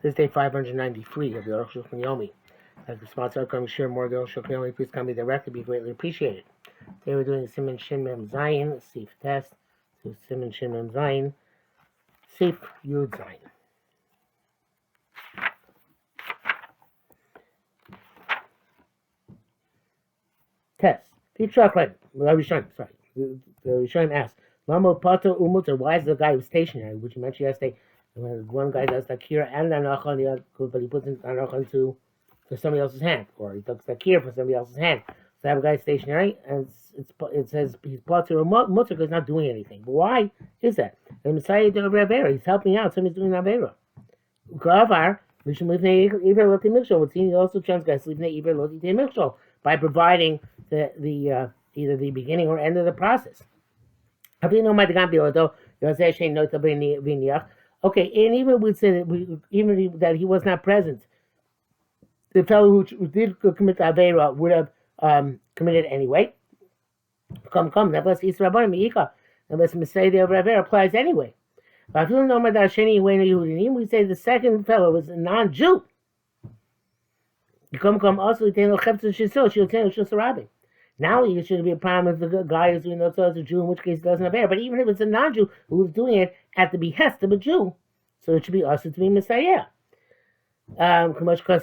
This is day 593 of the Arukh HaShulchan Yomi. As the sponsor coming share more of the Arukh HaShulchan Yomi, please come me directly, be greatly appreciated. Today we're doing Siman Shin Mem Zayin, Sif test, to Siman Shin Mem Zayin, Sif Yud Zayin. Test. Sorry. The Rishon asked, Lama Pater Umuter, why is the guy who's stationary, which you mentioned yesterday, when one guy does Takira and Anachon, but he puts Anachon for somebody else's hand, or he does Takira for somebody else's hand. So I have a guy stationary, and it says he's Pater Umuter because he's not doing anything. But why is that? And Messiah did Avera, he's helping out, somebody's doing Avera. Gravar, Mishum Lifnei Iver Loti Mikshol, would seem he also trangressed Lifnei Iver Loti Mikshol by providing the either the beginning or end of the process. Okay, and even we'd say that even that he was not present, the fellow who did commit the Aveira would have committed anyway. Nevertheless, unless Messiah the Aveira applies anyway. But we say the second fellow was a non-Jew. Also, now it should be a problem if the guy is doing those as a Jew, in which case he doesn't have air. But even if it's a non-Jew who was doing it at the behest of a Jew, so it should be also to be Messiah. But we have to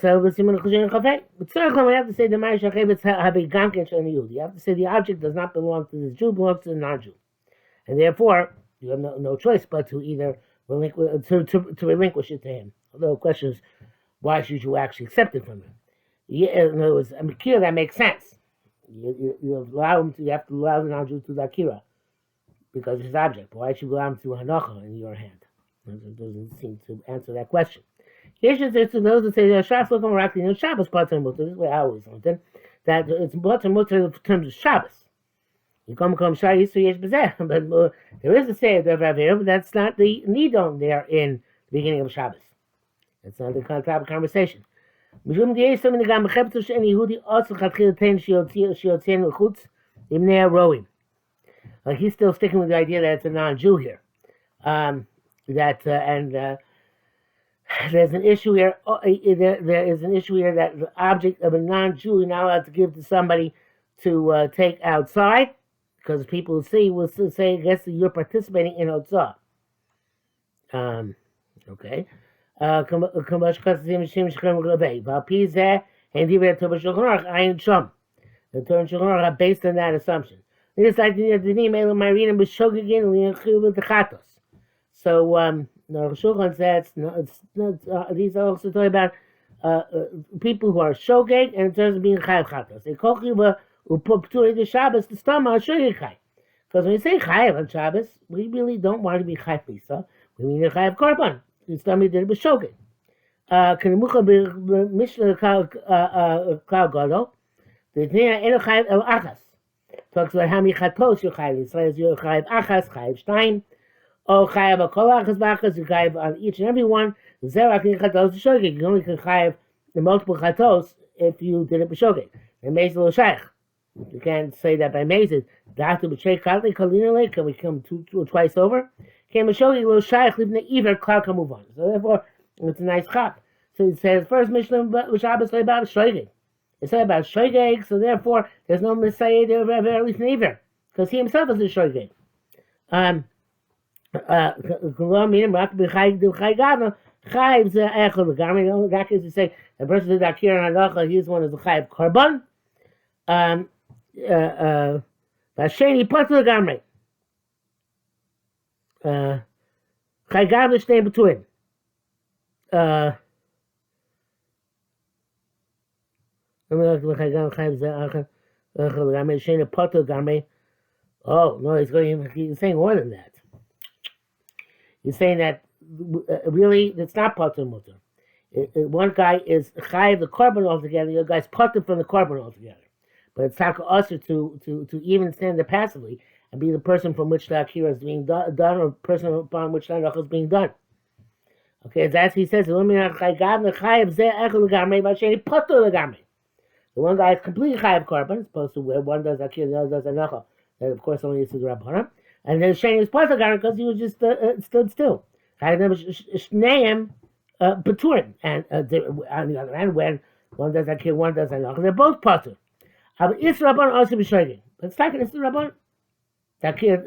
say the you have to say the object does not belong to the Jew, belongs to the non-Jew, and therefore you have no choice but to either relinquish it to him. Although the question is, why should you actually accept it from him? In other words, Akira, that makes sense. You allow him to. You have to allow the non-Jew to the Akira because of his object. Why should you allow him to Hanacha in your hand? It doesn't seem to answer that question. Those who say that Shabbos Pater Mutter. This is what I always wanted. That it's Pater Mutter in terms of Shabbos. You come Shai Yisrael Yesh B'zeh, but there is a say of Avera, but that's not the nidon there in the beginning of Shabbos. That's not the type of conversation. Like he's still sticking with the idea that it's a non-Jew here. There's an issue here. There is an issue here that the object of a non-Jew you're not allowed to give to somebody to take outside, because people will say, I guess you're participating in Otzah. Okay. The term Shulchan are based on that assumption. So Shulchan says these are also talking about people who are shogeg, and in terms of being chayav chatos. They call the Shabbos the stomach shogeg chay. Because when we say chayav on Shabbos, we really don't want to be chayav lisa. We mean a chayav korban. It's done did it with shogeg. Kenemucha b'mishnah klal gadol. The Tnei eno chayav el achas. Talks about how many chatos you're chayav. It says you're chayav achas, chayav shtayim. Or chayav akol achas b'achas, you chayav on each and every one. Zerak in chatos shogeg. You only can chayav the multiple chatos if you did it with shogeg. And mezid lo shaykh. You can't say that by mezid. Datu b'sheikh kadli kalina lake. Can we come twice over? Came a shogeg lo shaykh livna iver klal kamuvan. So therefore, it's a nice chap. So it says first Mishnah Shabbos about shogeg. It said about shogeg, so therefore there's no Messiah there ever livna iver, because he himself is a shogeg. Chayiv ze echol legamri. That is to say, the person did Akira and Hanacha, he's one of the chayiv korban. Vasheni pater legamri. Chayiv l'shnei b'tuin. Oh no, he's saying more than that. He's saying that really it's not pater mutter. One guy is chayiv the korban altogether, the other guy's pater from the korban altogether. But it's taka usher to even stand there passively and be the person from which the akira is being done, or person upon which the halacha is being done. Okay, that's he says. The one guy is completely chayiv korban, as opposed to where one does akira, the other does halacha. That of course only is to the rabbanim. And then Shani was pater because he was just stood still. Shneim Baturim. And on the other hand, when one does Akir, one does Anocha, they're both Patur. Isra Rabban also be Shoigig. Let's talk about Isra Rabban.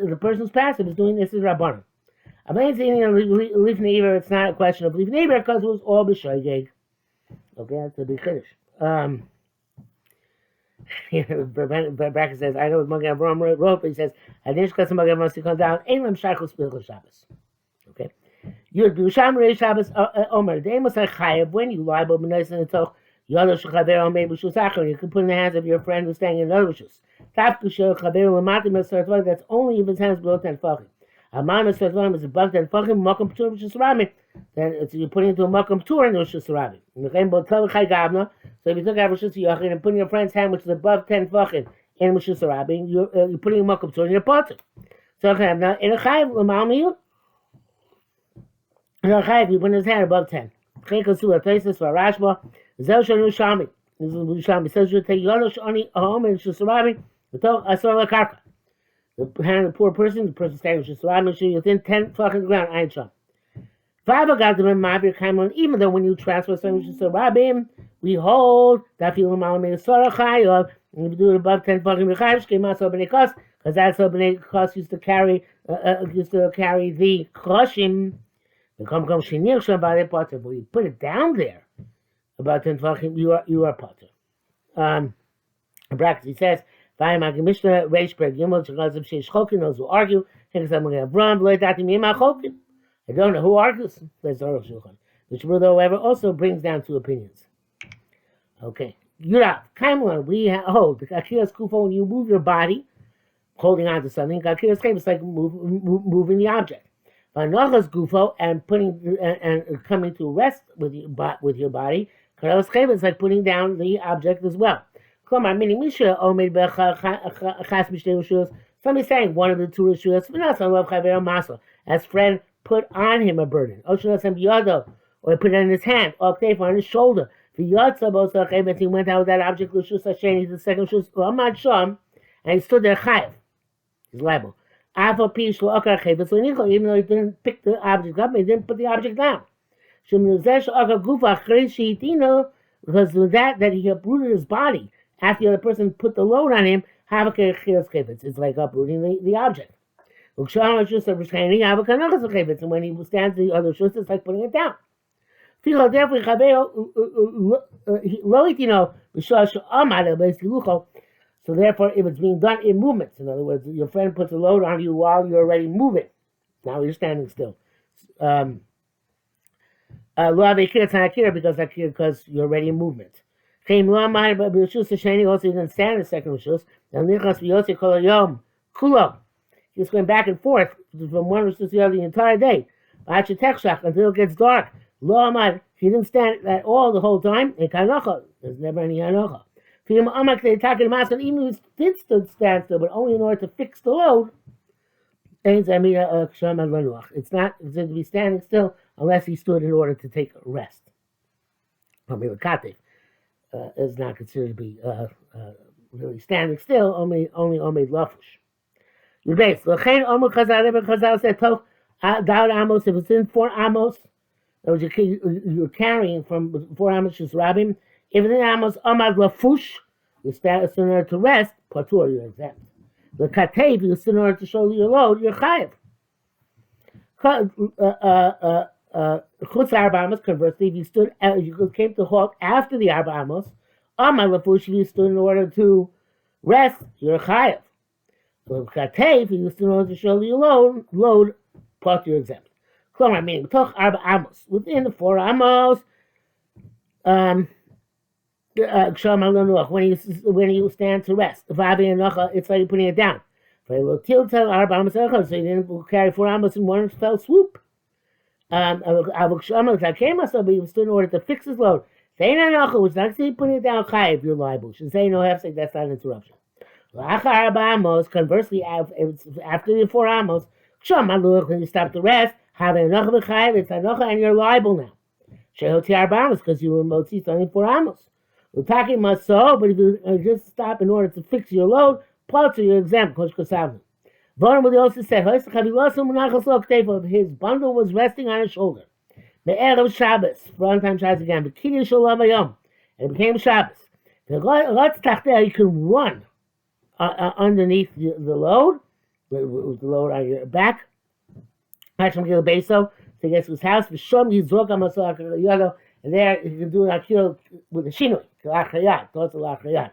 The person's passive is doing Isra Rabban. It's not a question of Lifnei Iber because it was all B'Shoigeg. Okay, that's a big Kiddush. Bracket says, I know what Magen Avraham wrote, but he says, Hadish Kasam Magen Avraham to come down, Eilam Shachos Bilchos Shabbos. Okay. Yud B'Usham Rei Shabbos Omer, Deimos HaChayev, when you liable B'Nois in the Toch, Yodo Shechaver Omei B'Shus Achar, you can put in the hands of your friend who's standing in another B'Shus. Tafku Shechaver L'Matim Esartvah, that's only if his hands below 10 Fachim. Amam Esartvah is above 10 Fachim, Mokum P'Tur B'Shus Rami. Then you're putting into a Mokum P'Tur in the B'Shus Rami. So if you took out B'Shus Yachid and putting your friend's hand, which is above 10 Fachim, in B'Shus Rami, you're putting a Mokum P'Tur in your Potter. So now, in a Chayiv L'Mal Miyut, in a Chayiv, you put his hand above 10. Chaykosu Ataisis for Rashba, Zel Shanu Shami. This is Shami. Says you take Yodosh Oni home in B'Shus Rami, V'To Asor L'Karka. The hand of the poor person, the person standing in B'Shus Rami, within 10 Fachim ground, Ayin Sham. Even though when you transfer something to Rabim, we hold that feeling if you do it above 10 fucking because that's how Bnei Kos used to carry the Kroshim. But you put it down there about 10 fucking, you are Potter. Brackets, he says, those who argue, I don't know who argues. There's Arukh HaShulchan, which however also brings down two opinions. Okay, Yurav, Kaimlan, we hold the Akiras Kufa when you move your body, holding on to something. Akiras Kufa is like moving the object. Vanochas Gufo and putting and coming to rest with your body. Karas Kufa is like putting down the object as well. Klomar meaning Misha Omed Bechas Mishtei Rishus. Somebody saying one of the two Rishus. V'nasan Love Chaver Maso as friend. Put on him a burden. Or put it in his hand, or on his shoulder. He went out with that object, the second shus, and he stood there chayiv. He's liable. Even though he didn't pick the object up, he didn't put the object down. Because with that he uprooted his body after the other person put the load on him, it's like uprooting the object. And when he stands the other shus, it's like putting it down. So therefore, if it's being done in movements, in other words, your friend puts a load on you while you're already moving. Now you're standing still. Because you're already in movement. Also, you didn't stand in the second shus. He's going back and forth from one to the other the entire day. Until it gets dark. He didn't stand at all the whole time. There's never any hanocha. Even if he did stand still, but only in order to fix the load, it's not to be standing still unless he stood in order to take a rest. Is not considered to be really standing still, only lafush. Your base. Chazal said, Amos, if it's in 4 Amos, that was you're carrying from 4 Amos to Rabim. If it's in Amos, Amad Lafush, you stand in order to rest, Patur, you're exempt. The Katev, you stand in order to shoulder your load, you're Chayev. Chutz Arba Amos, conversely, if you came to halt after the Arba Amos, Amad Lafush, if you stood in order to rest, you're Chayev. So Katev, you used to know to show your load, part your exempt. Klomar, meaning, B'toch Arba Amos, within the 4 Amos, when you stand to rest, it's like you're putting it down. So you didn't carry 4 Amos in one fell swoop. But he was still in order to fix his load. Say no, which not say putting it down chayiv, you're liable. Should say no hefsek, that's not an interruption. Conversely, after the 4 Amos, when you stop to rest, have enough of a chayiv, it's enocha, and you're liable now. Shehoti Arba Amos, because you were motzi only 4 Amos. Utaki must so, but if you just stop in order to fix your load, plus you're exempt. Kosh Kosavnu. Vonam also said, his bundle was resting on his shoulder. Me'erev Shabbos, for on time Shabbos again, B'kiddush Olam Hayom, and it became Shabbos. The Lot's Tachteh, you can run underneath the load, with the load on your back. Hashem Gil Beso, to get to his house, V'shom Yizrok HaMasach Yodo, and there you can do an akira with a shinoi, L'achayat, thoughts of L'achayat.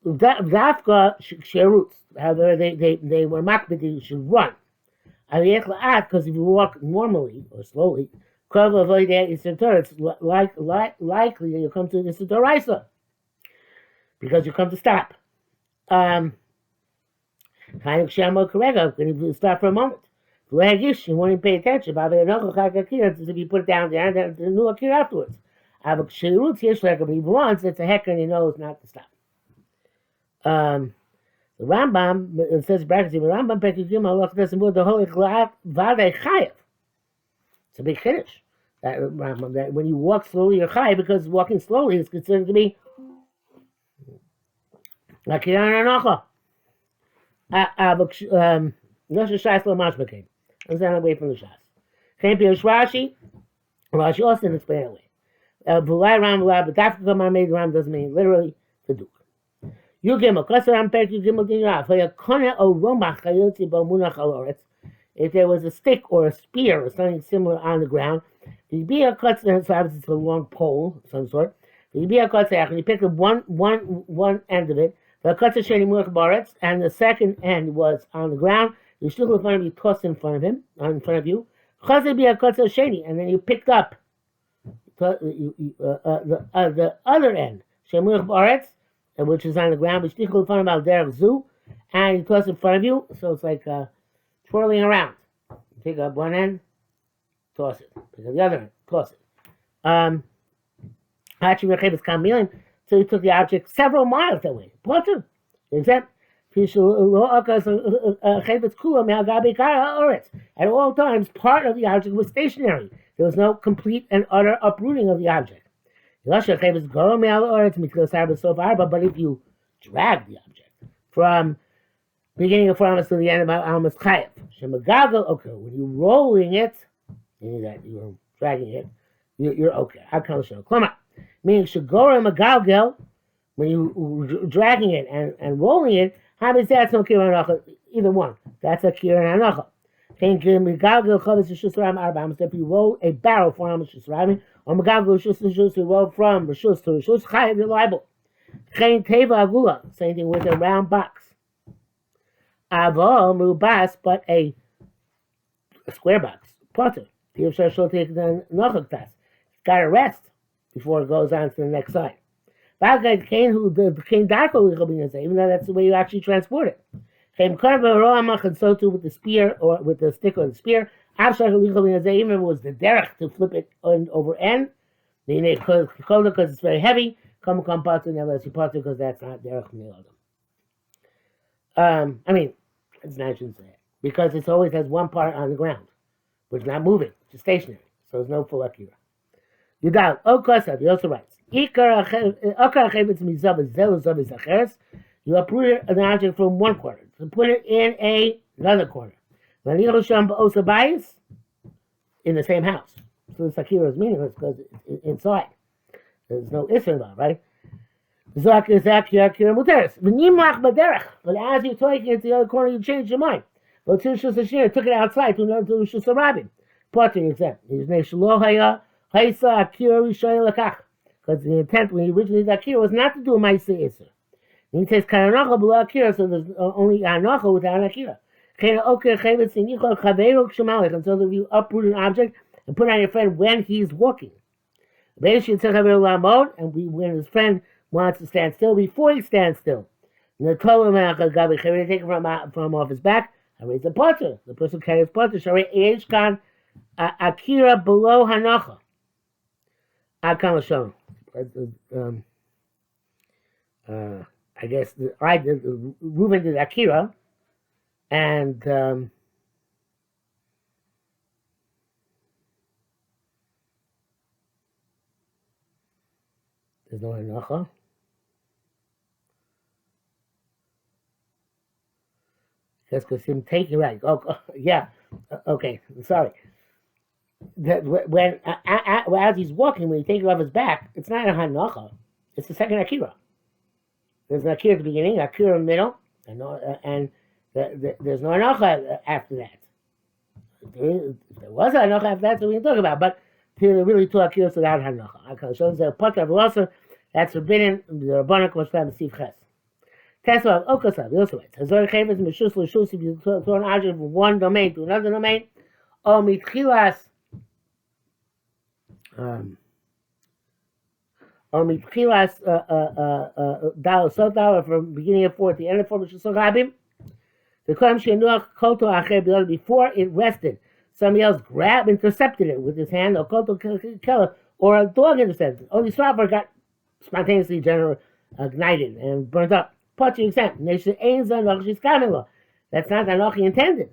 Dafka Sherutz, however, they were makbid, you should run. Because if you walk normally or slowly, it's likely that you'll come to the Doraisa because you come to stop. Kind of Shamo Karega, when you stop for a moment. You won't even pay attention. If you put it down there, and then the new Akira afterwards. If he runs, it's a hecker and he knows not to stop. The Rambam, it says brackets, the Rambam Pekugim Allah doesn't move the holy Vade Chayev. It's a big finish. That Rambam, that when you walk slowly, you're Chayev, because walking slowly is considered to be like Kirana Nocha. Rosh Hashas lo mashmakim. I'm standing away from the Shas. Can't be a Rashi. Rashi also didn't explain it away. V'lai Ram v'lai, but Dafka Kamar made Ram doesn't mean literally to do. You give a Kasar Ampek, you give a Dinah. For your Kona o Romach Chayotzi bo Munach Aloretz. If there was a stick or a spear or something similar on the ground, you'd be a Kasar, so obviously it's a long pole of some sort. You'd be a Kasar, and you pick up one end of it. The Kasar Sheni Munach Baretz, and the second end was on the ground. You still in front of you, tossed in front of him, in front of you. Chazir be a Kasar Sheni, and then you picked up the other end, Shemuch Baretz, which is on the ground, which tickle in front of Al Derech Zu, and you toss in front of you, so it's like twirling around. You pick up one end, toss it. Pick up the other end, toss it. So he took the object several miles that way. Potter, except at all times, part of the object was stationary. There was no complete and utter uprooting of the object. But if you drag the object from beginning of Almas to the end of Almas Chayev, okay, when you're rolling it, meaning that you're dragging it, you're okay. Meaning when you're dragging it and rolling it, that's no Kira either one. That's a Kira Hanacha. If you roll a barrel for Almas Shusraim, or Magago Shus to roll from Rishus to Rishus, Chayev, you're liable. Chayin Teva Agula, same thing with a round box. Avo Mubas, but a square box. Potter. It's got to rest before it goes on to the next side. Even though that's the way you actually transport it. And so too with the spear or with the stick or the spear. Even if it was the derech to flip it over end, because it's very heavy. Come potter, never lets you potter because that's not derech I mean, it's not, I shouldn't say it, because it always has one part on the ground, which is not moving, it's stationary, so there's no full akira. Yudal, Kosav, he also writes, you uproot an object from one corner to put it in another corner. In the same house. So the akira is meaningless because it's inside. There's no isser involved, right? But as you're taking it to the other corner, you change your mind. But took it outside to another Shus Rabin. Potter exempt. Because the intent when he originally did Akira was not to do a Maisa Isser. He says Karanacha below Akira, so there's only Anacha without Akira. And so if you uproot an object and put it on your friend when he's walking. And when his friend wants to stand still, before he stands still. And the Torah take it from off his back, I raise the potter. The person carries potter. Akira below Hanacha. I guess Reuben did Akira, and there's no Hanacha. because him taking right. Oh, yeah. Okay, sorry. When as he's walking, when he takes it off his back, it's not a hanacha. It's the second akira. There's an akira at the beginning, akira in the middle, and there's no hanacha after that. If there was a hanacha after that, so we can talk about. But here there really two akiras without hanacha. So there's a potter of also that's forbidden. The rabbanic was to Steve Ches. Tesla of Okasav, he also writes, Hazor Chavis Meshus L'Shus, if you throw an object from one domain to another domain, or mitchilas dollar from beginning of 4 to the end of 4, which is so rabim. The Kodem Shenuach Koto Acher B'Yod, before it rested, somebody else intercepted it with his hand, or Koto Keller, or a dog intercepted it. Only Strasbourg got spontaneously ignited and burnt up. Potter example, that's not Anochi intended.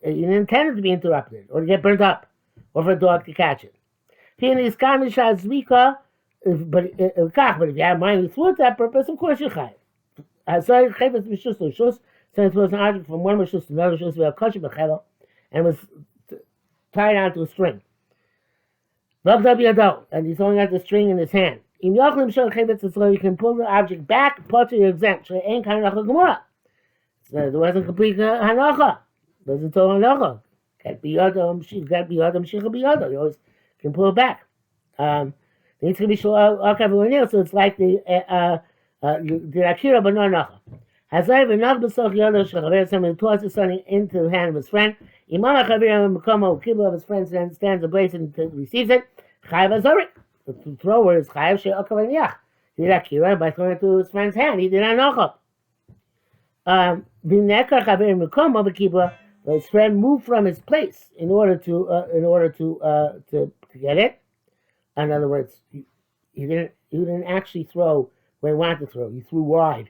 You didn't intend it to be interrupted, or to get burnt up, or for a dog to catch it. But if you have mind with that purpose, of course you're chayiv. So it was an object from one rishus to another rishus, and was tied onto a string. And he's only got the string in his hand. You can pull the object back, potter you're exempt. So there wasn't complete hanacha. Doesn't tell hanacha. Got biyadam, shicha biyadam. You always can pull it back. It needs to be everyone else, so it's like the akira, but no hanacha. Hazai v'nach b'soch yodo shechaver, somebody tosses something into the hand of his friend. Imam ha'chavir ha'mekomo, kibble of his friend stands ablaze and receives it. Chayav azorik. The thrower is chayav she'okav aniyach. He did akira by throwing it to his friend's hand. He did hanacha. V'nekar chaver mekomo v'kibla. His friend moved from his place in order to get it. In other words, he didn't actually throw where he wanted to throw. He threw wide.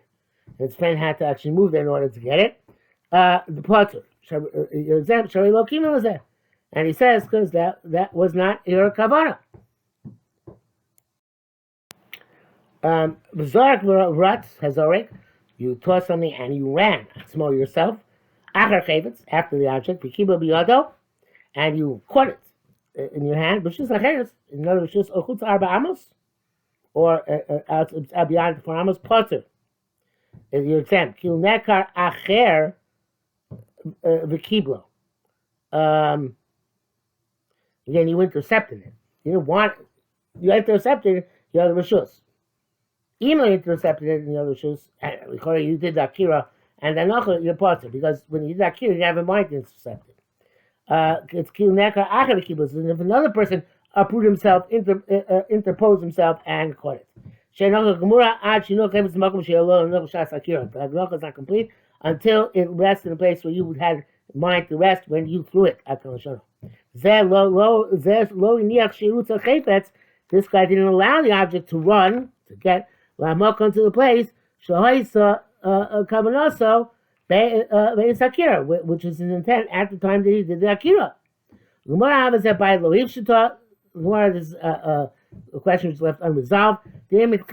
His friend had to actually move there in order to get it. The potter, your example, Shari Lokima was there. And he says, because that was not your kavana. B'zarek v'rat hazorek, you tossed something and you ran, small yourself. Achar chavetz, after the object, v'kiba biyado, and you caught it in your hand. B'shus acheres, in other words, just ochutz arba amos, or beyond 4 amos, potter. Is your example. Kil nekar acher v'kiblo. Again, you intercepted it. You didn't want it. You intercepted the other rishus. Ema intercepted it in the other rishus, and you did the akira, and then you're potter, because when you did the akira, you have a mind to intercept it. It's kil nekar acher v'kiblo. So if another person uprooted himself, interposed himself, and caught it. The halacha is not complete until it rests in a place where you had mind to rest when you threw it. This guy didn't allow the object to run, to get to the place, which is his intent at the time that he did the akira. The question is left unresolved. Of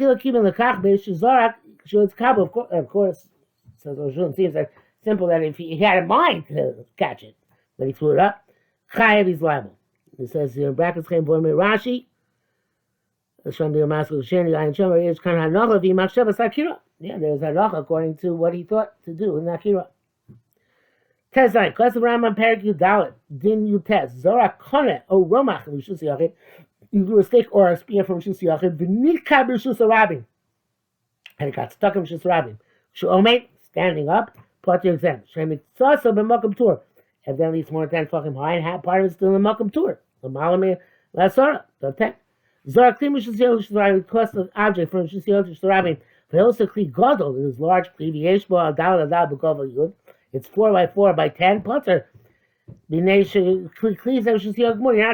course, so it seems like simple that if he had a mind to catch it, but he threw it up, chayav is liable. It says here in brackets, Rashi, yeah, there's halacha according to what he thought to do in akira. Tezai, class of Rambam Perik Yudalit, din you test Zora Kone O Romach Rishus Yachid. You threw a stick or a spear from Rishus Yachid. V'nika b'Rishus Rabim, and it got stuck in Rishus Rabim. Shu'omet, standing up. Potter exam. Shemit Tzasa b'Makam Tur. Evidently, it's more than 10 fucking high, and part of it's still in the Makam Tur. The Malame Lasora. The 10. Zora Kli Rishus Rabim. Cost the object from Rishus Rabim. V'Hosa Kli Godol. It is large. Kli V'Yeshbo Adal Adal B'Kova Yud. It's 4 by 4 by 10. Potter. You're not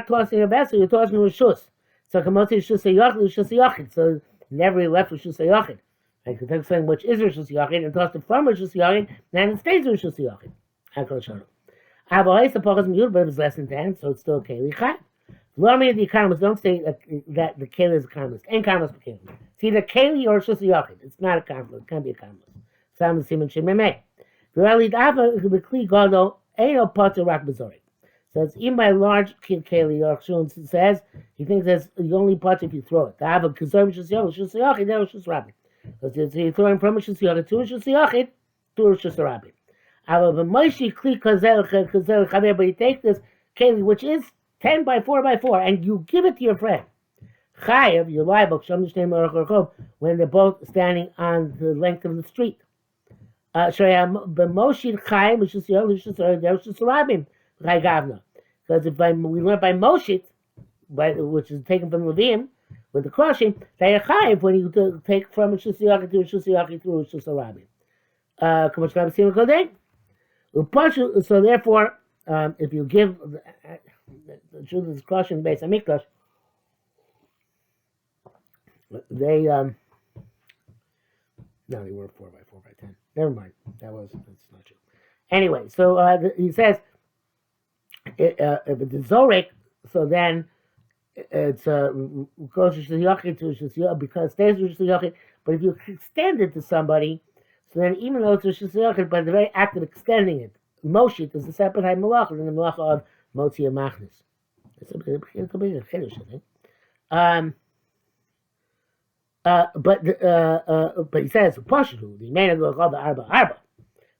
tossing a vessel, you're tossing a rishus. So Kamoti Rishus Yachid. So never left Rishus Yachid. I could take something which is Rishus Yachid and toss it from Rishus Yachid, and it stays Rishus Yachid. But it's less than 10, so it's still a Keli Chai. The economists don't say that the Keli is a economist. Ain't economist Keli. It's either Keli or Rishus Yachid. It's not a economist. It can't be a economist. Sam Simon Shememeh. Virali Dava Bikli Godo Aino Potter Rak Bazorik. So it's even by large Keli Arukh HaShulchan says he thinks that's the only pot if you throw it. To have a Kazor Shusayachid, then Shus Rabbi. Because you're throwing from a Shusayachid to a Shusayachid to a Shus Rabbi. However, Moshe Kli Kazel Chaver, but you take this Keli, which is 10 by 4 by 4, and you give it to your friend. Chayev, you're liable, when they're both standing on the length of the street. Because if we learn by Moshit, which is taken from Levim, with the crushing, they are chayiv when you take from a Shusayachid to a Shusayachid through a Shusarabim. So therefore, if you give the truth is crushing based on Mikdash, they no, they were 4 by 4 by 10. Never mind, that's not true. Anyway, so he says if it's Zorek, so then it's goes to Shusayachid to Shusayachid because it stays with Shusayachid. But if you extend it to somebody, so then even though it's a Shusayachid, by the very act of extending it, Moshit is a separate high malacha than the malacha of Motzi Machnis. It's a big chiddush, I think. But he says Pashu, the main go called the Arba.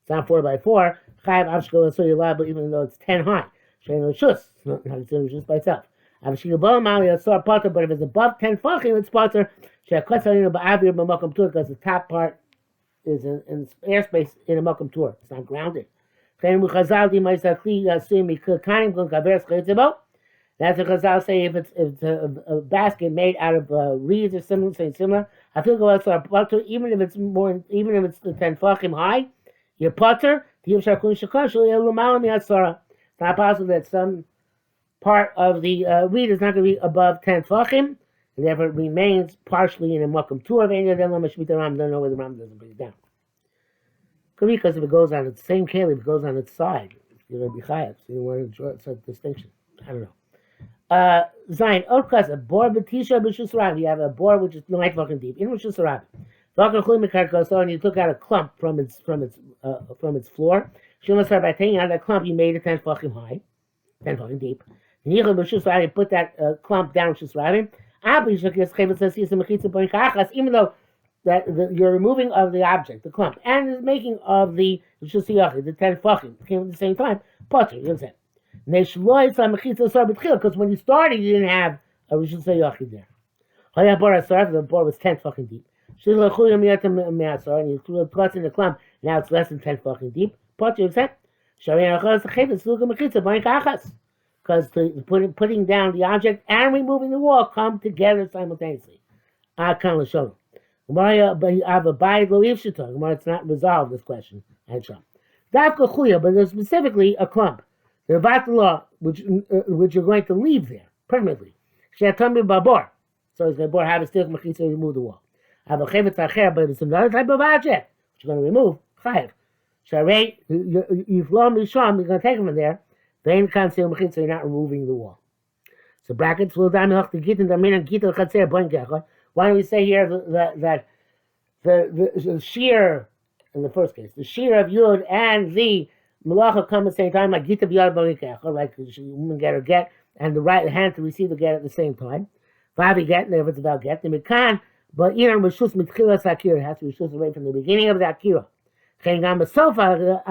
It's not 4 by 4. Chayav Avshko so you're liable even though it's 10 high. Shayno Shus, not considered just by itself. Avshko Mali Asar Potter, but if it's above 10 fachim, it's Potter. Shayakotsalino Ba'avir B'Makom Tur, because the top part is in airspace in a Makom Tur. It's not grounded. That's what Chazal say if it's a basket made out of reeds or similar. I feel go outside potter even if it's the 10 fachim high, your potter. It's not possible that some part of the reed is not going to be above 10 tefachim, and therefore it remains partially in a makom tur of any of them. Don't know where the Ram doesn't bring it down. Could be because if it goes on its same keli, if it goes on its side, you're going to be chayav. So you want to draw such distinction. I don't know. Zayin Otkas a bor b'tisha b'shus rav. You have a bor which is 9 fucking deep in shus rav. And you took out a clump from its floor. Shema started by taking out that clump. You made it 10 fucking high, 10 fucking deep. And you put that clump down shus ravim. Even though that you're removing of the object, the clump, and the making of the shusiyachid, the 10 fucking came at the same time. Potter, you understand? Because when you started, you didn't have a shusiyachid there. The bor was 10 fucking deep. And you threw a plus in the clump. Now it's less than 10 fucking deep. Potter, you understand? Because putting down the object and removing the wall come together simultaneously. It's not resolved, this question. But there's specifically a clump. The law, which you're going to leave there permanently. So it's going to have a stick mechitza to remove the wall. But it's another type of object which you're going to remove. Chayev. You're going to take it from there. You're not removing the wall. So brackets will down the why don't we say here that the shear in the first case, the shear of Yud and the Malacha come at the same time, like Gita B'Yad Barikecha, like woman get or get, and the right hand to receive the get at the same time. Vavi get, and if it's about get, the Mekan, but Iran Rishus Mitchilas Akira has to Rishus right from the beginning of the Akira. Chengam Sofa,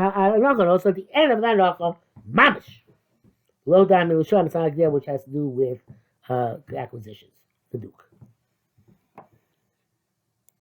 also at the end of that Nacha, Mamish. Low down Milusham, it's not like there, which has to do with acquisitions, the Duke.